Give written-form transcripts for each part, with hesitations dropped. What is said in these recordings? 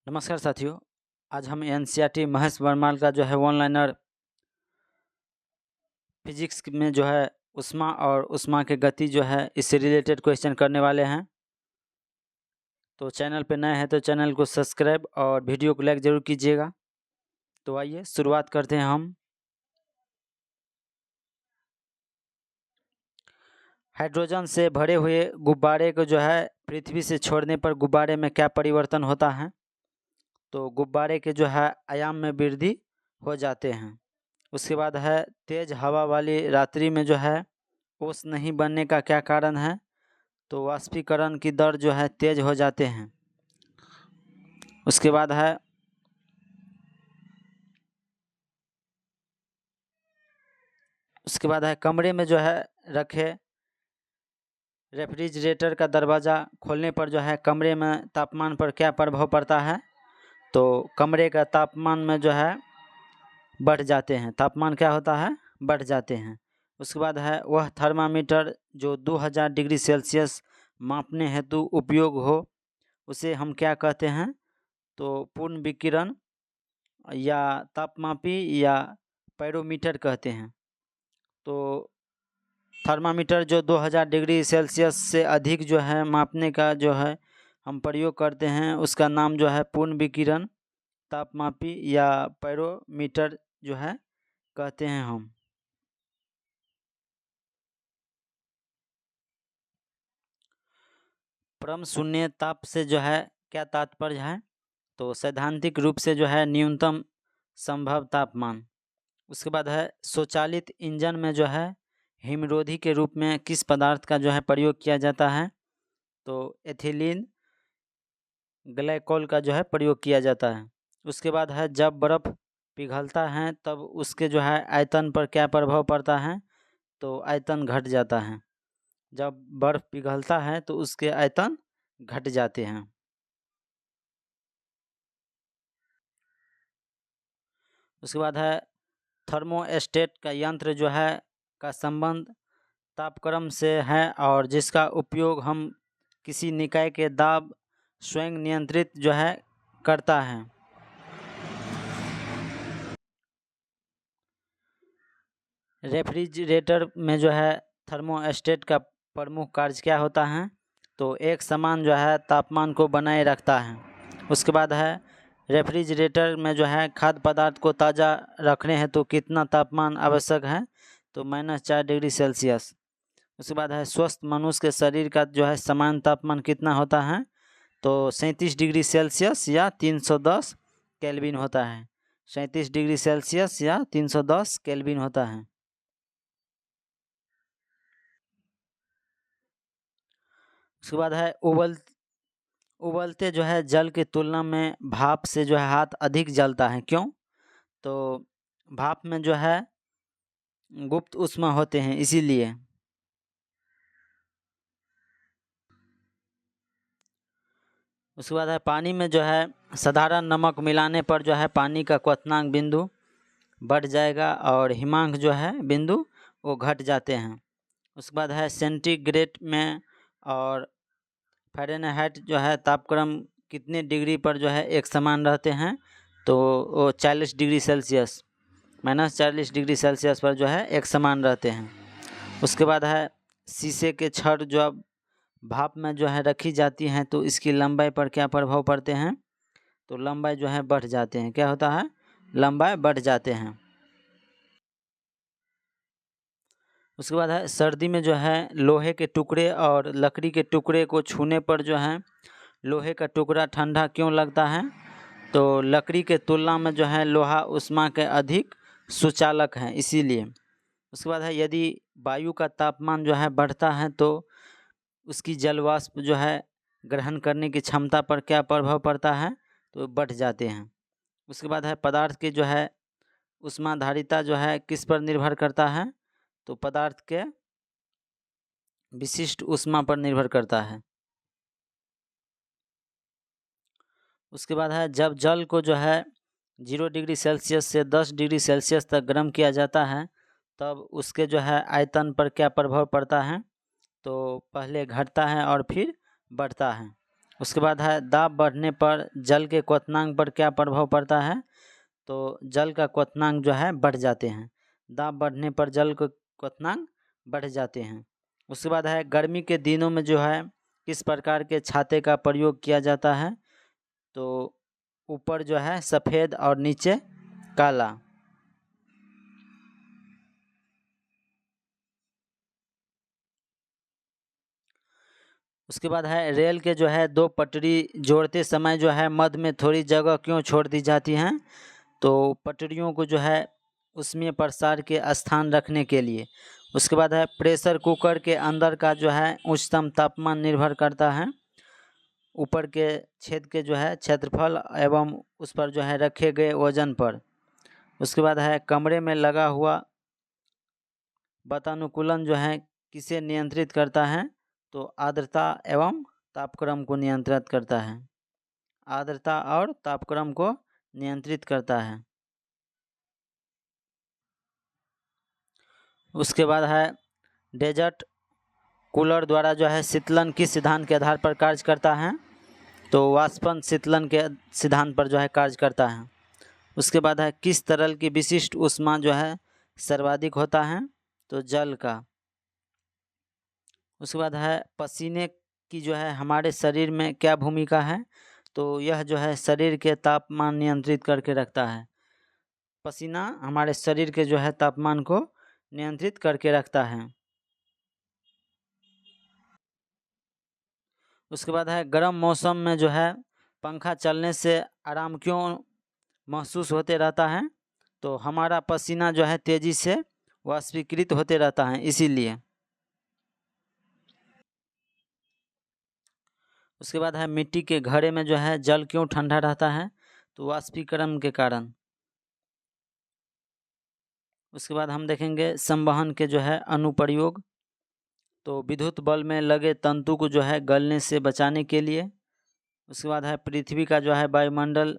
नमस्कार साथियों, आज हम एनसीईआरटी महेश वर्माल का जो है वन लाइनर फिजिक्स में जो है उष्मा और उष्मा के गति जो है इससे रिलेटेड क्वेश्चन करने वाले हैं। तो चैनल पे नए हैं तो चैनल को सब्सक्राइब और वीडियो को लाइक ज़रूर कीजिएगा। तो आइए शुरुआत करते हैं हम। हाइड्रोजन से भरे हुए गुब्बारे को जो है पृथ्वी से छोड़ने पर गुब्बारे में क्या परिवर्तन होता है? तो गुब्बारे के जो है आयाम में वृद्धि हो जाते हैं। उसके बाद है तेज हवा वाली रात्रि में जो है ओस नहीं बनने का क्या कारण है? तो वाष्पीकरण की दर जो है तेज हो जाते हैं। उसके बाद है कमरे में जो है रखे रेफ्रिजरेटर का दरवाज़ा खोलने पर जो है कमरे में तापमान पर क्या प्रभाव पड़ता है? तो कमरे का तापमान में जो है बढ़ जाते हैं। तापमान क्या होता है? बढ़ जाते हैं। उसके बाद है वह थर्मामीटर जो 2000 डिग्री सेल्सियस मापने हेतु उपयोग हो उसे हम क्या कहते हैं? तो पूर्ण विकिरण या तापमापी या पैरोमीटर कहते हैं। तो थर्मामीटर जो 2000 डिग्री सेल्सियस से अधिक जो है मापने का जो है हम प्रयोग करते हैं उसका नाम जो है पूर्ण विकिरण, तापमापी या पैरोमीटर जो है कहते हैं हम। परम शून्य ताप से जो है क्या तात्पर्य है? तो सैद्धांतिक रूप से जो है न्यूनतम संभव तापमान। उसके बाद है स्वचालित इंजन में जो है हिमरोधी के रूप में किस पदार्थ का जो है प्रयोग किया जाता है? तो एथिलीन ग्लाइकोल का जो है प्रयोग किया जाता है। उसके बाद है जब बर्फ़ पिघलता है तब उसके जो है आयतन पर क्या प्रभाव पड़ता है? तो आयतन घट जाता है। जब बर्फ़ पिघलता है तो उसके आयतन घट जाते हैं। उसके बाद है थर्मोस्टेट का यंत्र जो है का संबंध तापक्रम से है और जिसका उपयोग हम किसी निकाय के दाब स्वयं नियंत्रित जो है करता है। रेफ्रिजरेटर में जो है थर्मोस्टेट का प्रमुख कार्य क्या होता है? तो एक समान जो है तापमान को बनाए रखता है। उसके बाद है रेफ्रिजरेटर में जो है खाद्य पदार्थ को ताज़ा रखने हेतु कितना तापमान आवश्यक है? तो -4 डिग्री सेल्सियस। उसके बाद है स्वस्थ मनुष्य के शरीर का जो है सामान्य तापमान कितना होता है? तो 37 डिग्री सेल्सियस या 310 केल्विन होता है। 37 डिग्री सेल्सियस या 310 केल्विन होता है। उसके बाद है उबलते जो है जल की तुलना में भाप से जो है हाथ अधिक जलता है, क्यों? तो भाप में जो है गुप्त ऊष्मा होते हैं इसीलिए। उसके बाद है पानी में जो है साधारण नमक मिलाने पर जो है पानी का क्वथनांक बिंदु बढ़ जाएगा और हिमांक जो है बिंदु वो घट जाते हैं। उसके बाद है सेंटीग्रेड में और फ़ारेनहाइट जो है तापक्रम कितने डिग्री पर जो है एक समान रहते हैं? तो वो 40 डिग्री सेल्सियस -40 डिग्री सेल्सियस पर जो है एक समान रहते हैं। उसके बाद है शीशे के छड़ जो अब भाप में जो है रखी जाती हैं तो इसकी लंबाई पर क्या प्रभाव पड़ते हैं? तो लंबाई जो है बढ़ जाते हैं। क्या होता है? लंबाई बढ़ जाते हैं। उसके बाद है सर्दी में जो है लोहे के टुकड़े और लकड़ी के टुकड़े को छूने पर जो है लोहे का टुकड़ा ठंडा क्यों लगता है? तो लकड़ी के तुलना में जो है लोहा ऊष्मा के अधिक सुचालक है इसीलिए। उसके बाद है यदि वायु का तापमान जो है बढ़ता है तो उसकी जल वाष्प जो है ग्रहण करने की क्षमता पर क्या प्रभाव पड़ता है? तो बढ़ जाते हैं। उसके बाद है पदार्थ की जो है ऊष्माधारिता जो है किस पर निर्भर करता है? तो पदार्थ के विशिष्ट ऊष्मा पर निर्भर करता है। उसके बाद है जब जल को जो है 0 डिग्री सेल्सियस से 10 डिग्री सेल्सियस तक गर्म किया जाता है तब उसके जो है आयतन पर क्या प्रभाव पड़ता है? तो पहले घटता है और फिर बढ़ता है। उसके बाद है दाब बढ़ने पर जल के क्वथनांक पर क्या प्रभाव पड़ता है? तो जल का क्वथनांक जो है बढ़ जाते हैं। दाब बढ़ने पर जल के क्वथनांक बढ़ जाते हैं। उसके बाद है गर्मी के दिनों में जो है किस प्रकार के छाते का प्रयोग किया जाता है? तो ऊपर जो है सफ़ेद और नीचे काला। उसके बाद है रेल के जो है दो पटरी जोड़ते समय जो है मध्य में थोड़ी जगह क्यों छोड़ दी जाती हैं? तो पटरियों को जो है उसमें प्रसार के स्थान रखने के लिए। उसके बाद है प्रेशर कुकर के अंदर का जो है उच्चतम तापमान निर्भर करता है ऊपर के छेद के जो है क्षेत्रफल एवं उस पर जो है रखे गए वजन पर। उसके बाद है कमरे में लगा हुआ वातानुकूलन जो है किसे नियंत्रित करता है? तो आर्द्रता एवं तापक्रम को नियंत्रित करता है। आर्द्रता और तापक्रम को नियंत्रित करता है। उसके बाद है डेजर्ट कूलर द्वारा जो है शीतलन किस सिद्धांत के आधार पर कार्य करता है? तो वाष्पन शीतलन के सिद्धांत पर जो है कार्य करता है। उसके बाद है किस तरल की विशिष्ट ऊष्मा जो है सर्वाधिक होता है? तो जल का। उसके बाद है पसीने की जो है हमारे शरीर में क्या भूमिका है? तो यह जो है शरीर के तापमान नियंत्रित करके रखता है। पसीना हमारे शरीर के जो है तापमान को नियंत्रित करके रखता है। उसके बाद है गर्म मौसम में जो है पंखा चलने से आराम क्यों महसूस होते रहता है? तो हमारा पसीना जो है तेज़ी से वाष्पीकृत होते रहता है इसीलिए। उसके बाद है मिट्टी के घड़े में जो है जल क्यों ठंडा रहता है? तो वाष्पीकरण के कारण। उसके बाद हम देखेंगे संवहन के जो है अनुप्रयोग। तो विद्युत बल में लगे तंतु को जो है गलने से बचाने के लिए। उसके बाद है पृथ्वी का जो है वायुमंडल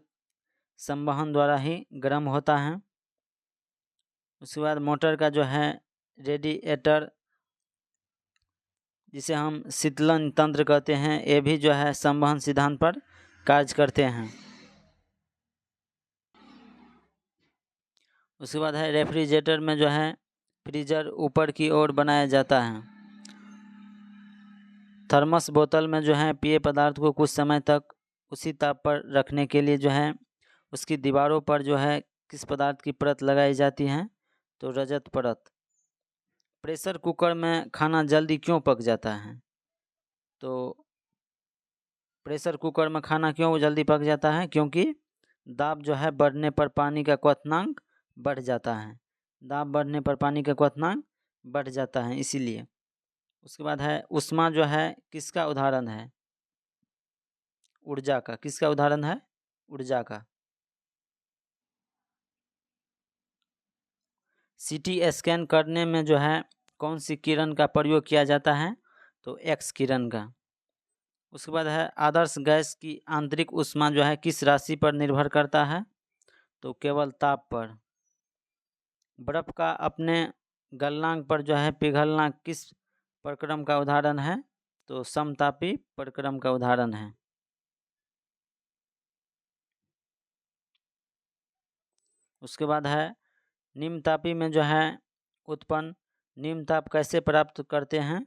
संवहन द्वारा ही गर्म होता है। उसके बाद मोटर का जो है रेडिएटर जिसे हम शीतलन तंत्र कहते हैं ये भी जो है संवहन सिद्धांत पर कार्य करते हैं। उसके बाद है रेफ्रिजरेटर में जो है फ्रीजर ऊपर की ओर बनाया जाता है। थर्मस बोतल में जो है पेय पदार्थ को कुछ समय तक उसी ताप पर रखने के लिए जो है उसकी दीवारों पर जो है किस पदार्थ की परत लगाई जाती है? तो रजत परत। प्रेशर कुकर में खाना जल्दी क्यों पक जाता है? तो प्रेशर कुकर में खाना क्यों जल्दी पक जाता है? क्योंकि दाब जो है बढ़ने पर पानी का क्वथनांक बढ़ जाता है। दाब बढ़ने पर पानी का क्वथनांक बढ़ जाता है इसीलिए। उसके बाद है ऊष्मा जो है किसका उदाहरण है? ऊर्जा का। किसका उदाहरण है? ऊर्जा का। सीटी स्कैन करने में जो है कौन सी किरण का प्रयोग किया जाता है? तो एक्स किरण का। उसके बाद है आदर्श गैस की आंतरिक ऊष्मा जो है किस राशि पर निर्भर करता है? तो केवल ताप पर। बर्फ का अपने गलनांक पर जो है पिघलना किस प्रक्रम का उदाहरण है? तो समतापी प्रक्रम का उदाहरण है। उसके बाद है निम्न तापी में जो है उत्पन्न निम्न ताप कैसे प्राप्त करते हैं?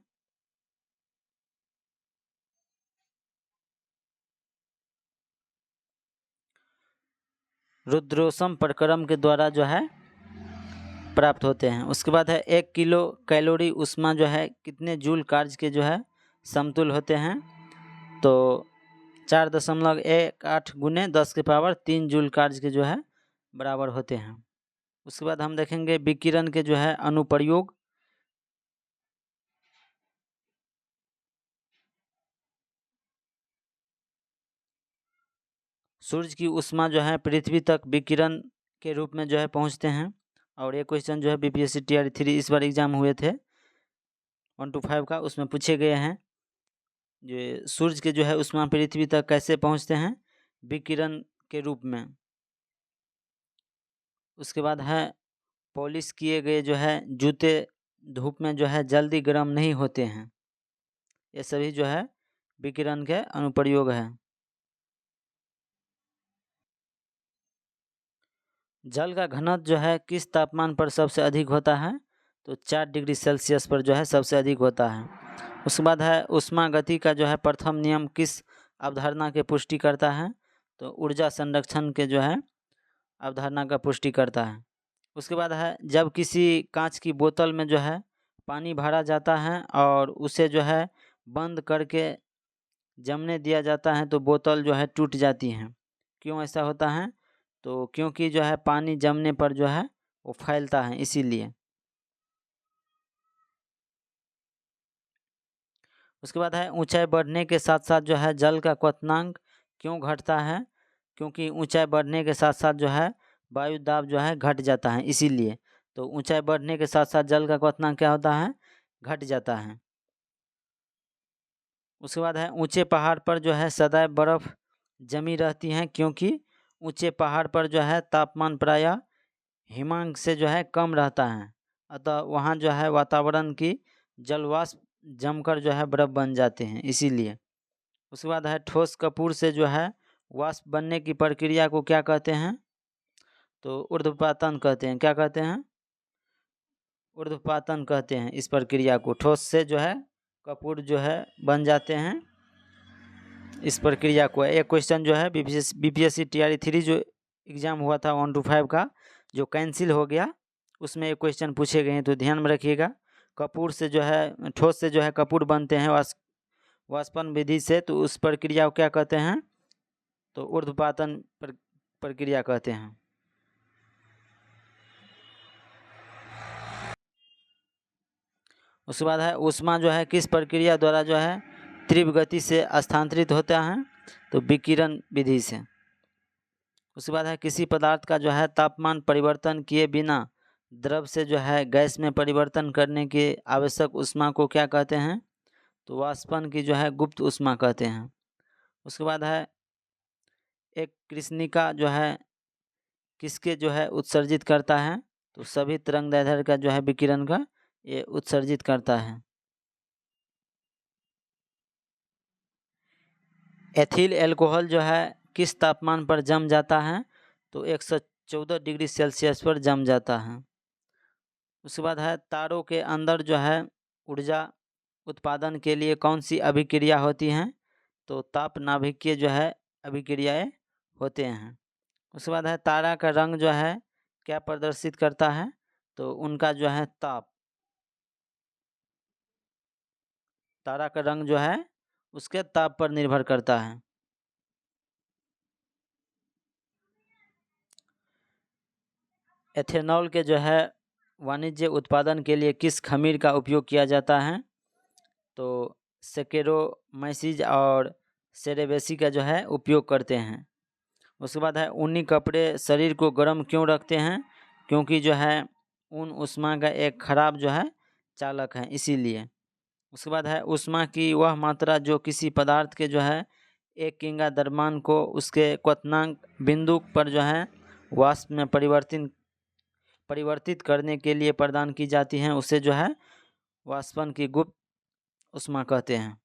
रुद्रोष्म प्रक्रम के द्वारा जो है प्राप्त होते हैं। उसके बाद है 1 किलो कैलोरी ऊष्मा जो है कितने जूल कार्य के जो है समतुल होते हैं? तो 4.18 गुने 10 के पावर 3 जूल कार्य के जो है बराबर होते हैं। उसके बाद हम देखेंगे विकिरण के जो है अनुप्रयोग। सूर्य की ऊष्मा जो है पृथ्वी तक विकिरण के रूप में जो है पहुंचते हैं। और ये क्वेश्चन जो है बीपीएससी टीआर 3 इस बार एग्जाम हुए थे 1 to 5 का, उसमें पूछे गए हैं। जो सूर्य के जो है ऊष्मा पृथ्वी तक कैसे पहुंचते हैं? विकिरण के रूप में। उसके बाद है पॉलिश किए गए जो है जूते धूप में जो है जल्दी गर्म नहीं होते हैं। ये सभी जो है विकिरण के अनुप्रयोग है। जल का घनत्व जो है किस तापमान पर सबसे अधिक होता है? तो 4 डिग्री सेल्सियस पर जो है सबसे अधिक होता है। उसके बाद है ऊष्मा गति का जो है प्रथम नियम किस अवधारणा के पुष्टि करता है? तो ऊर्जा संरक्षण के जो है अवधारणा का पुष्टि करता है। उसके बाद है जब किसी कांच की बोतल में जो है पानी भरा जाता है और उसे जो है बंद करके जमने दिया जाता है तो बोतल जो है टूट जाती है। क्यों ऐसा होता है? तो क्योंकि जो है पानी जमने पर जो है वो फैलता है, इसीलिए। उसके बाद है ऊंचाई बढ़ने के साथ साथ जो है जल का क्वथनांक क्यों घटता है? क्योंकि ऊंचाई बढ़ने के साथ साथ जो है वायु दाब जो है घट जाता है, इसीलिए। तो ऊंचाई बढ़ने के साथ साथ जल का क्वथनांक क्या होता है? घट जाता है। उसके बाद है ऊंचे पहाड़ पर जो है सदैव बर्फ जमी रहती है, क्योंकि ऊंचे पहाड़ पर जो है तापमान प्रायः हिमांक से जो है कम रहता है, अतः वहाँ जो है वातावरण की जलवाष्प जमकर जो है बर्फ बन जाते हैं, इसीलिए। उसके बाद है ठोस कपूर से जो है वाष्प बनने की प्रक्रिया को क्या कहते हैं? तो ऊर्ध्वपातन कहते हैं। क्या कहते हैं? ऊर्ध्वपातन कहते हैं इस प्रक्रिया को। ठोस से जो है कपूर जो है बन जाते हैं, इस प्रक्रिया को। एक क्वेश्चन जो है बीपीएससी TRE 3 जो एग्ज़ाम हुआ था 1 to 5 का, जो कैंसिल हो गया, उसमें एक क्वेश्चन पूछे गए हैं, तो ध्यान में रखिएगा। कपूर से जो है ठोस से जो है कपूर बनते हैं वाष्पन विधि से, तो उस प्रक्रिया को क्या कहते हैं? तो ऊर्ध्वपातन प्रक्रिया कहते हैं। उसके बाद है ऊष्मा जो है किस प्रक्रिया द्वारा जो है तीव्र गति से स्थानांतरित होता है? तो विकिरण विधि से। उसके बाद है किसी पदार्थ का जो है तापमान परिवर्तन किए बिना द्रव से जो है गैस में परिवर्तन करने की आवश्यक ऊष्मा को क्या कहते हैं? तो वाष्पन की जो है गुप्त ऊष्मा कहते हैं। उसके बाद है एक कृष्णिका जो है किसके जो है उत्सर्जित करता है? तो सभी तरंगदैर्ध्य का जो है विकिरण का ये उत्सर्जित करता है। एथिल एल्कोहल जो है किस तापमान पर जम जाता है? तो 114 डिग्री सेल्सियस पर जम जाता है। उसके बाद है तारों के अंदर जो है ऊर्जा उत्पादन के लिए कौन सी अभिक्रिया होती हैं? तो ताप नाभिकीय जो है अभिक्रियाएं होते हैं। उसके बाद है तारा का रंग जो है क्या प्रदर्शित करता है? तो उनका जो है ताप, तारा का रंग जो है उसके ताप पर निर्भर करता है। एथेनॉल के जो है वाणिज्य उत्पादन के लिए किस खमीर का उपयोग किया जाता है? तो सेकेरोमाइसीज और सेरेबेसी का जो है उपयोग करते हैं। उसके बाद है ऊनी कपड़े शरीर को गर्म क्यों रखते हैं? क्योंकि जो है ऊन ऊष्मा का एक खराब जो है चालक है, इसीलिए। उसके बाद है ऊष्मा की वह मात्रा जो किसी पदार्थ के जो है एक किंगा द्रव्यमान को उसके क्वथनांक बिंदु पर जो है वाष्प में परिवर्तित करने के लिए प्रदान की जाती हैं, उसे जो है वाष्पन की गुप्त ऊष्मा कहते हैं।